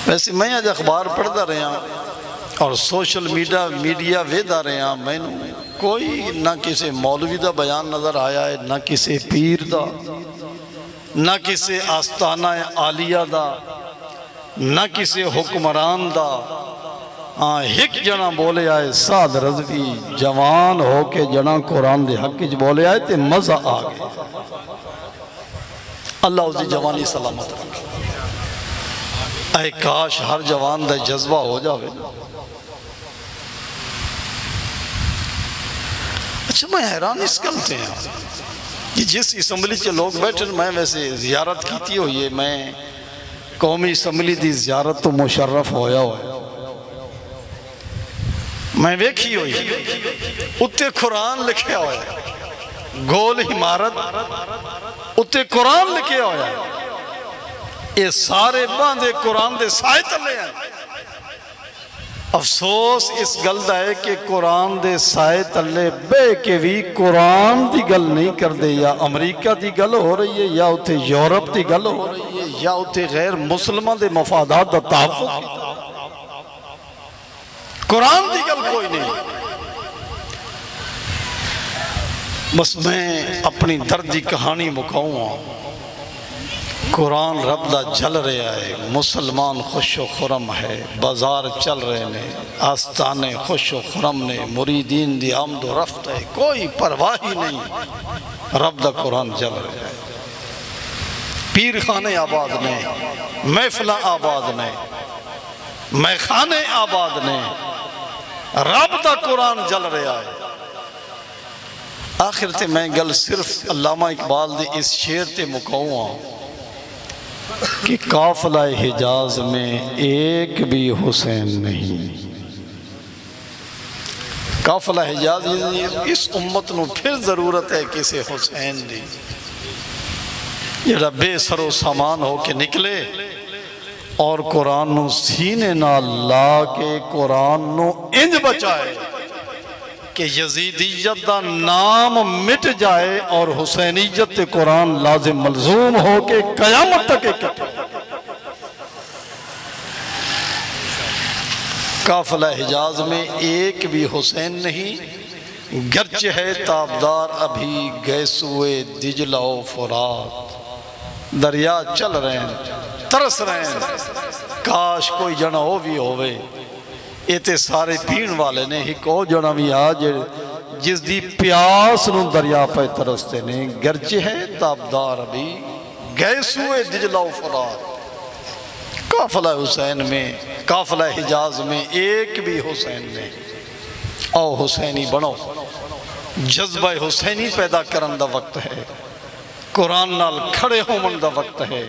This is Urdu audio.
ویسے میں آج اخبار پڑھتا رہا اور سوشل میڈیا ویدا رہا، میں کوئی نہ کسی مولوی دا بیان نظر آیا ہے، نہ کسی پیر دا، نہ کسی آستانہ عالیہ دا، نہ کسی حکمران دا۔ ایک جنا بولے آئے سعد رضوی جوان ہو کے جنا قرآن دے حق وچ بولے آئے تے مزہ آ گئے۔ اللہ اس دی جوانی سلامت رکھے۔ اے کاش ہر جوان دا جذبہ ہو جاوے۔ اچھا میں حیران اس گلتے ہیں کہ جس اسمبلی کے لوگ بیٹھے، میں ویسے زیارت کیتی ہوئی ہے، میں قومی اسمبلی دی زیارت تو مشرف ہویا ہوئے، میں ویکھی ہوئی اتے قرآن لکھے ہوئے، گول عمارت اتے قرآن لکھے ہوئے، یہ سارے باندھے قرآن دے سائے تلے ہیں۔ افسوس اس گل دا ہے کہ قرآن دے سائے تلے بے کے بھی قرآن دی گل نہیں کر دے، یا امریکہ دی گل ہو رہی ہے، یا اتے یورپ دی گل ہو رہی ہے، یا اتے غیر مسلمان دے مفادات دا تحفظ۔ قرآن دی گل کوئی نہیں۔ بس میں اپنی دردی کہانی مکاؤں، قرآن رب دا جل رہا ہے، مسلمان خوش و خرم ہے، بازار چل رہے نے، آستانے خوش و خرم نے، مریدین دی آمد و رفت ہے، کوئی پرواہ ہی نہیں، رب دا قرآن جل رہا ہے۔ پیر خانے آباد نے، محفلہ آباد نے، میخانے آباد نے، رب دا قرآن جل رہا ہے۔ آخر تے میں گل صرف علامہ اقبال دی اس شعر تے مکاؤں کہ قافلہ حجاز میں ایک بھی حسین نہیں۔ قافلہ حجاز اس امت نو پھر ضرورت ہے کسی حسین دی، جڑا بے سر و سامان ہو کے نکلے اور قرآن نو سینے نہ لا کے قرآن نو انج بچائے کہ یزیدیت دا نام مٹ جائے اور حسینیت تے قرآن لازم ملزوم ہو کے قیامت تک اکٹھے۔ قافلہ حجاز میں ایک بھی حسین نہیں، گرچہ ہے تابدار ابھی گیسوئے دجلہ و فرات۔ دریا چل رہے ہیں، ترس رہے ہیں، کاش کوئی جنہ ہو بھی ہوئے۔ ایتے سارے پین والے نے ایک او جنہ بھی آج جس دی پیاس نو دریا پہ ترستے نے، گرچہ ہے تابدار ابھی گیسوئے دجلہ و فرات۔ قافلہ حسین میں، قافلہ حجاز میں ایک بھی حسین نہیں۔ او حسینی بنو، جذبہ حسینی پیدا کرن دا وقت ہے، قرآن نال کھڑے ہومن دا وقت ہے۔